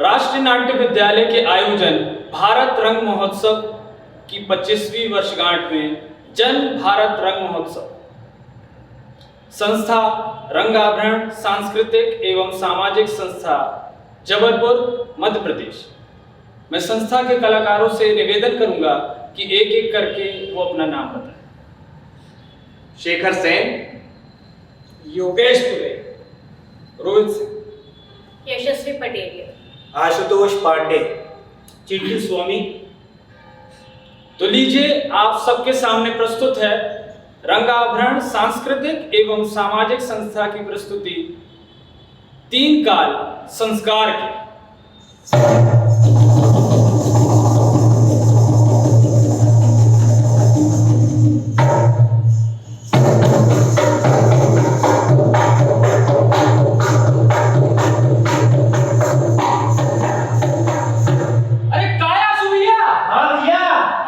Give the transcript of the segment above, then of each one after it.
राष्ट्रीय नाट्य विद्यालय के आयोजन भारत रंग महोत्सव की 25वीं वर्षगांठ में जन भारत रंग महोत्सव संस्था रंगाभरण सांस्कृतिक एवं सामाजिक संस्था जबलपुर मध्य प्रदेश। मैं संस्था के कलाकारों से निवेदन करूंगा कि एक एक करके वो अपना नाम बताएं। शेखर सेन, योगेश पुरे, रोहित सिंह, यशस्वी पटेल, आशुतोष पांडे, चिंटू स्वामी। तो लीजिए आप सबके सामने प्रस्तुत है रंगाभरण सांस्कृतिक एवं सामाजिक संस्था की प्रस्तुति 3 काल संस्कार की।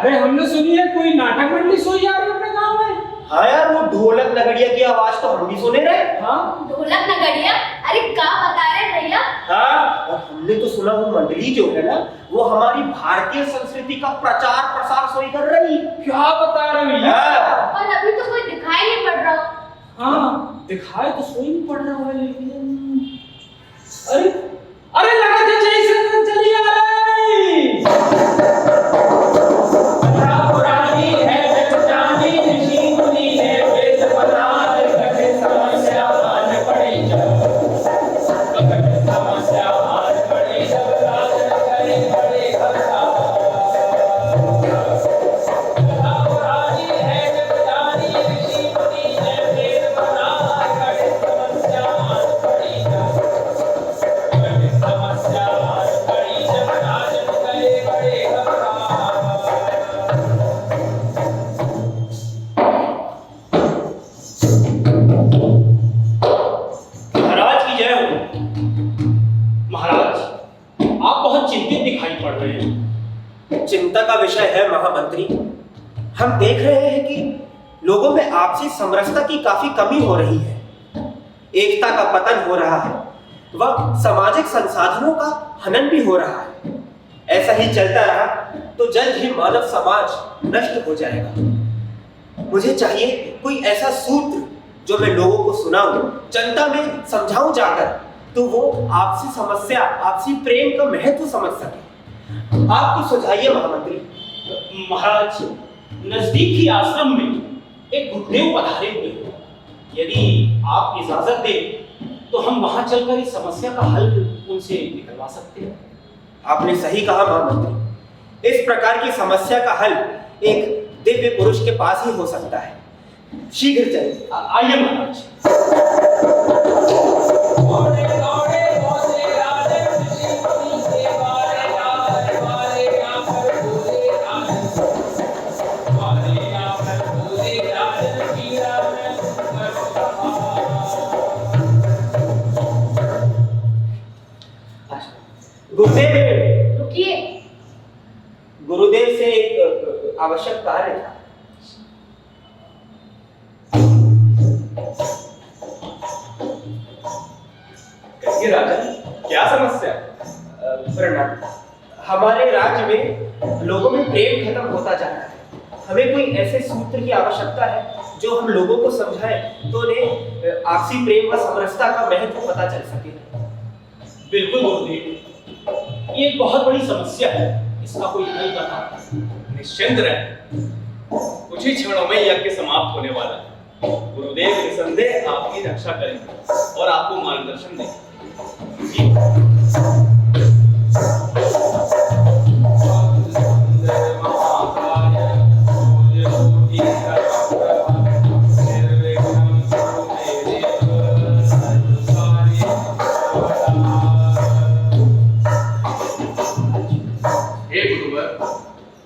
अरे हमने सुनी है कोई नाटक मंडली सोई आ रही है अपने गांव में। हाँ यार, वो ढोलक नगड़िया की आवाज तो हम भी सुने रहे। हाँ ढोलक नगड़िया, अरे क्या बता रहे भैया। हाँ, और हमने तो सुना वो मंडली जो है ना, वो हमारी भारतीय संस्कृति का प्रचार प्रसार सोई कर रही। क्या बता रही है? और अभी तो कोई दिखाई नहीं पड़ रहा। हाँ दिखाई तो सोई नहीं पड़ रहा है, लेकिन अरे अरे लगा था जैसे चली आ रही। चिंता का विषय है महामंत्री। हम देख रहे हैं कि लोगों में आपसी समरसता की काफी कमी हो रही है, एकता का पतन हो रहा है, वह सामाजिक संसाधनों का हनन भी हो रहा है। ऐसा ही चलता रहा तो जल्द ही मानव समाज नष्ट हो जाएगा। मुझे चाहिए कोई ऐसा सूत्र जो मैं लोगों को सुनाऊं, जनता में समझाऊं जाकर, तो वो आपसी समस्या, आपसी प्रेम का महत्व समझ सके। आप कुछ सुझाइए महामंत्री। महाराज, नजदीकी आश्रम में एक गुरुदेव पधारे हुए हैं। यदि आप इजाजत दें तो हम वहां चलकर इस समस्या का हल उनसे निकलवा सकते हैं। आपने सही कहा महामंत्री, इस प्रकार की समस्या का हल एक दिव्य पुरुष के पास ही हो सकता है। शीघ्र चलिए। आइए महाराज। गुरुदेव, रुकिए। गुरुदेव से एक आवश्यक कार्य था। कहिए राजन, क्या समस्या? प्रणाम। हमारे राज्य में लोगों में प्रेम खत्म होता जा रहा है। हमें कोई ऐसे सूत्र की आवश्यकता है जो हम लोगों को समझाए तो उन्हें आपसी प्रेम व समरसता का महत्व पता चल सके। बिल्कुल गुरुदेव, ये एक बहुत बड़ी समस्या है, इसका कोई हल बता। निश्चिंत रहें, कुछ ही क्षणों में यज्ञ समाप्त होने वाला है। गुरुदेव निसंदेह आपकी रक्षा करेंगे और आपको मार्गदर्शन देंगे।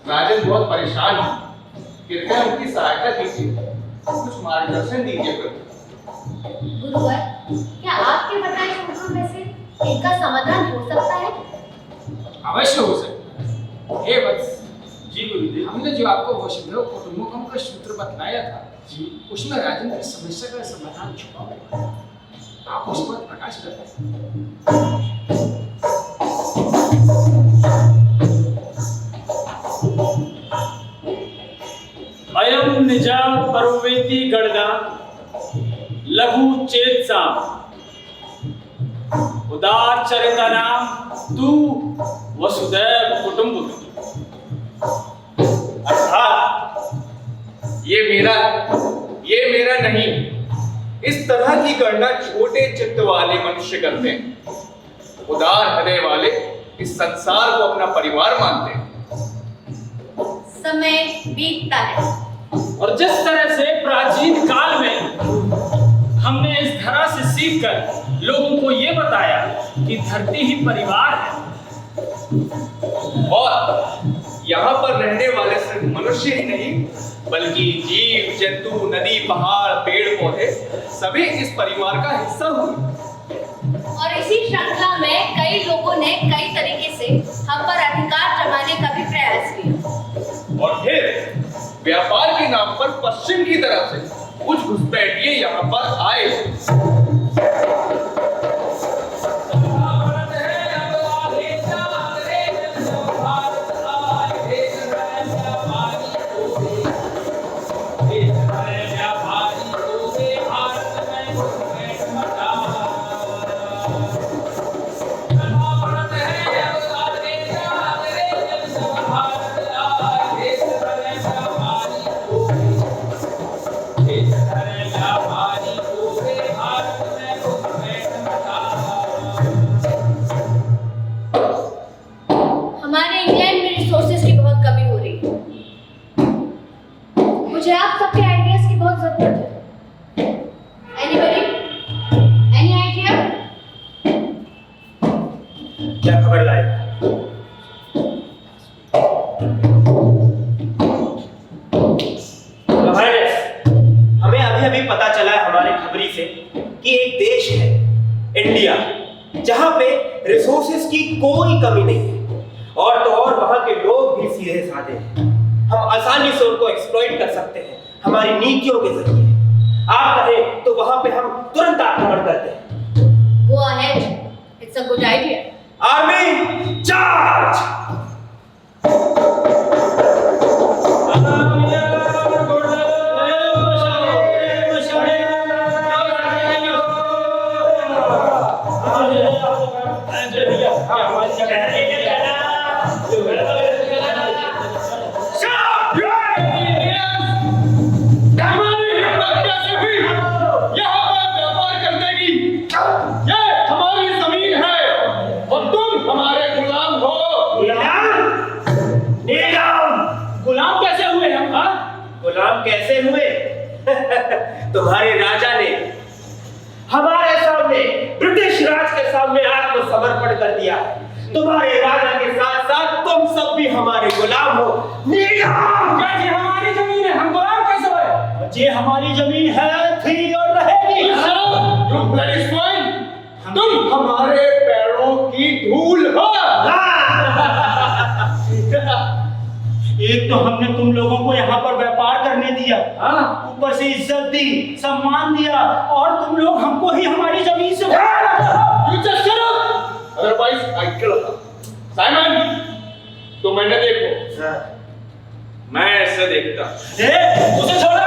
राजन बहुत परेशान है, कृपया उनकी सहायता कीजिए, कुछ मार्गदर्शन दीजिए प्रभु। गुरुवर, क्या आपके बताए सूत्रों में से इनका समाधान हो सकता है? अवश्य हो सकता है। हे वत्स, जी गुरुदेव। हमने जो आपको वसुधैव कुटुंबकम का सूत्र बतलाया था, उसमें राजन की समस्या का समाधान छुपा हुआ है। आप उस पर प्रकाश करते हैं। निजा परोवेति गणना लघु चेतसा उदार चरितनाम तू वसुदैव कुटुंबकम्। अर्थात ये मेरा नहीं, इस तरह की गणना छोटे चित्त वाले मनुष्य करते हैं। उदार हृदय वाले इस संसार को अपना परिवार मानते हैं। समय बीतता है और जिस तरह से प्राचीन काल में हमने इस धरा से सीखकर लोगों को ये बताया कि धरती ही परिवार है, और यहाँ पर रहने वाले सिर्फ मनुष्य ही नहीं बल्कि जीव जंतु, नदी, पहाड़, पेड़ पौधे सभी इस परिवार का हिस्सा हुए। और इसी श्रृंखला में कई लोगों ने कई तरीके से हम पर अधिकार जमाने का भी प्रयास किया। और फिर व्यापार के नाम पर पश्चिम की तरफ से कुछ घुसपैठिए यहाँ पर आए। हमारे इंग्लैंड में रिसोर्सेज की बहुत कमी हो रही है। मुझे आप सबके आइडियाज की बहुत जरूरत है। एनीबॉडी? Any idea? क्या खबर लाए? हमें अभी पता चला है हमारे खबरी से कि एक देश है इंडिया, जहां पे रिसोर्सेज की कोई कमी नहीं है, और तो और वहां के लोग भी सीधे साधे हैं। हम आसानी से उनको एक्सप्लॉइट कर सकते हैं हमारी नीतियों के जरिए। आप कहें तो वहां पे हम तुरंत आक्रमण करते हैं। Go ahead. It's a good idea. Army charge! गुलाम कैसे हुए? तुम्हारे राजा ने हमारे सामने, ब्रिटिश राज के सामने आत्मसमर्पण कर दिया। तुम्हारे राजा के साथ साथ तुम सब भी हमारे गुलाम हो। ये हमारी जमीन है, हम गुलाम कैसे हुए? ये हमारी जमीन है, थी और रहेगी। तुम हमारे पैरों की धूल हो। एक तो हमने तुम लोगों को यहाँ पर व्यापार करने दिया, ऊपर से इज्जत दी, सम्मान दिया, और तुम लोग हमको ही हमारी जमीन से Otherwise, I kill her. Simon, तो मैंने देखो, मैं ऐसे देखता। उसे छोड़ो,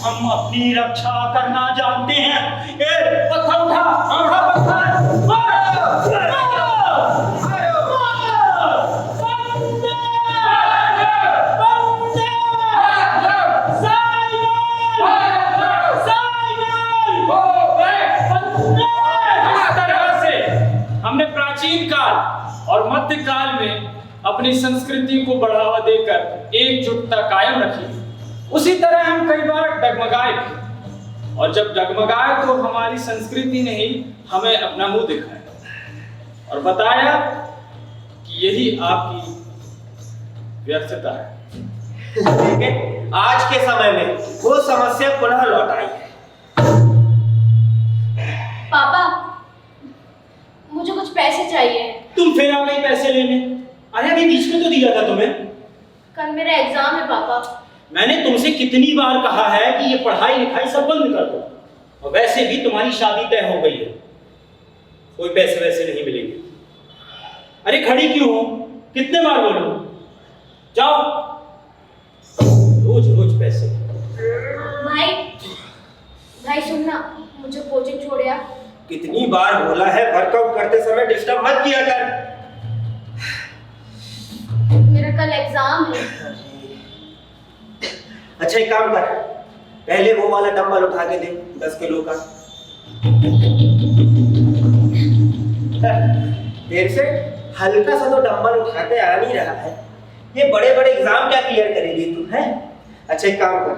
हम अपनी रक्षा करना जानते हैं। पत्थर उठा, पत्थर हमने प्राचीन काल और मध्य काल में अपनी संस्कृति को बढ़ावा देकर एकजुटता कायम रखी। उसी तरह हम कई बार डगमगाए भी, और जब डगमगाए तो हमारी संस्कृति ने ही हमें अपना मुंह दिखाया और बताया कि यही आपकी व्यर्थता है। लेकिन आज के समय में वो समस्या पुनः लौट आई है। पापा, मुझे कुछ पैसे चाहिए। तुम फिर आ गई पैसे लेने? अरे अभी बीच में तो दिया था तुम्हें। कल मेरा एग्जाम है पापा। मैंने तुमसे कितनी बार कहा है कि ये पढ़ाई लिखाई सब बंद कर दो, और वैसे भी तुम्हारी शादी तय हो गई है, कोई पैसे वैसे नहीं मिलेंगे। अरे खड़ी क्यों हो? कितने बार बोलूं? जाओ। रोज रोज पैसे। भाई भाई सुनना, मुझे कोचिंग छोड़ यार। कितनी बार बोला है वर्कआउट करते समय डिस्टर्ब मत किया कर। मेरा कल एग्जाम है। अच्छा एक काम कर, पहले वो वाला डंबल उठा के दे 10 किलो का। देर से हल्का सा तो डंबल उठाते आ नहीं रहा है, ये बड़े बड़े एग्जाम क्या क्लियर करेगी तू है? अच्छा एक काम कर,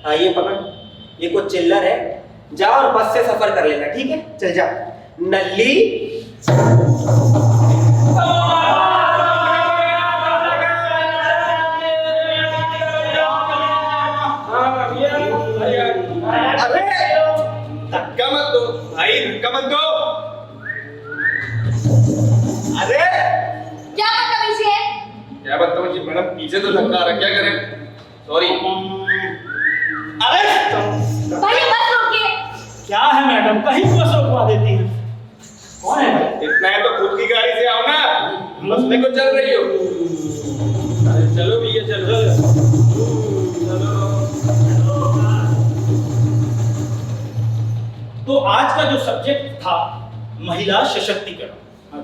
हाँ ये पकड़, ये कुछ चिल्लर है, जा और बस से सफर कर लेना, ठीक है? चल जा। नल्ली अरे धक्का मत दो भाई, धक्का मत दो। अरे क्या बदतमीजी है? क्या बदतमीजी मैडम, पीछे तो धक्का आ रहा, क्या करें? सॉरी। अरे भाई बस रोकिए। क्या है मैडम, कहीं बस रुकवा देती हैं। कौन है भाई? इतना है तो खुद की गाड़ी से आओ ना, बसने को चल रही हो। अरे चलो भैया चलो। तो आज का जो सब्जेक्ट था महिला सशक्तिकरण,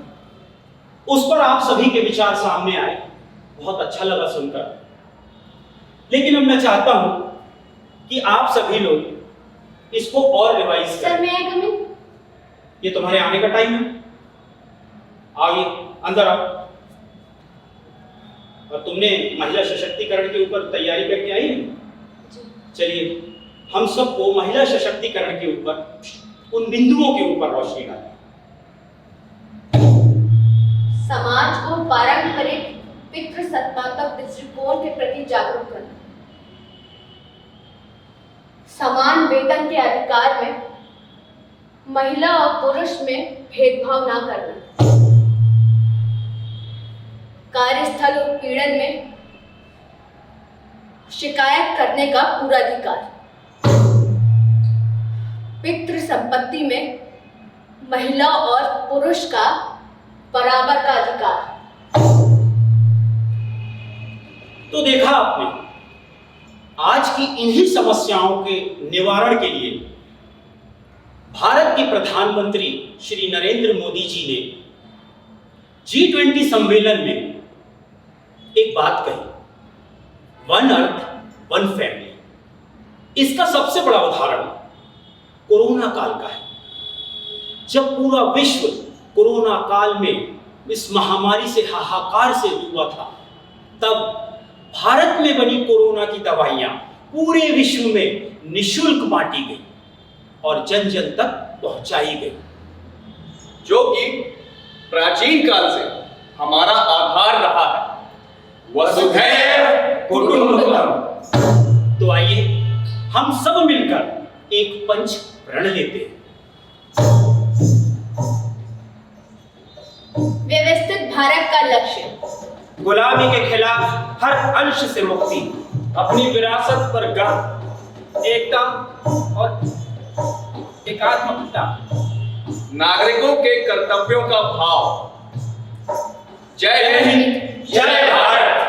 उस पर आप सभी के विचार सामने आए, बहुत अच्छा लगा सुनकर। लेकिन अब मैं चाहता हूं कि आप सभी लोग इसको और रिवाइज सर करें। मैं आई कम इन? ये तुम्हारे आने का टाइम है, आइए अंदर आओ। और तुमने महिला सशक्तिकरण के ऊपर तैयारी करके आई है? चलिए हम सबको महिला सशक्तिकरण के ऊपर उन बिंदुओं के ऊपर रोशनी डालें। समाज को पारंपरिक पितृसत्तात्मक दृष्टिकोण के प्रति जागरूक करना, समान वेतन के अधिकार में महिला और पुरुष में भेदभाव ना करना, कार्यस्थल उत्पीड़न में शिकायत करने का पूरा अधिकार, पितृ संपत्ति में महिला और पुरुष का बराबर का अधिकार। तो देखा आपने, आज की इन्हीं समस्याओं के निवारण के लिए भारत के प्रधानमंत्री श्री नरेंद्र मोदी जी ने G20 सम्मेलन में एक बात कही, वन अर्थ वन फैमिली। इसका सबसे बड़ा उदाहरण कोरोना काल का है। जब पूरा विश्व कोरोना काल में इस महामारी से हाहाकार से हुआ था, तब भारत में बनी कोरोना की दवाइयां पूरे विश्व में निशुल्क बांटी गई और जन जन तक पहुंचाई गई, जो कि प्राचीन काल से हमारा आधार रहा है, वसुधैव कुटुंबकम। तो आइए हम सब मिलकर एक पंच प्रण लेते हैं। व्यवस्थित भारत का लक्ष्य, गुलामी के खिलाफ हर अंश से मुक्ति, अपनी विरासत पर गर्व, एकता और एकात्मकता, नागरिकों के कर्तव्यों का भाव। जय हिंद, जय भारत।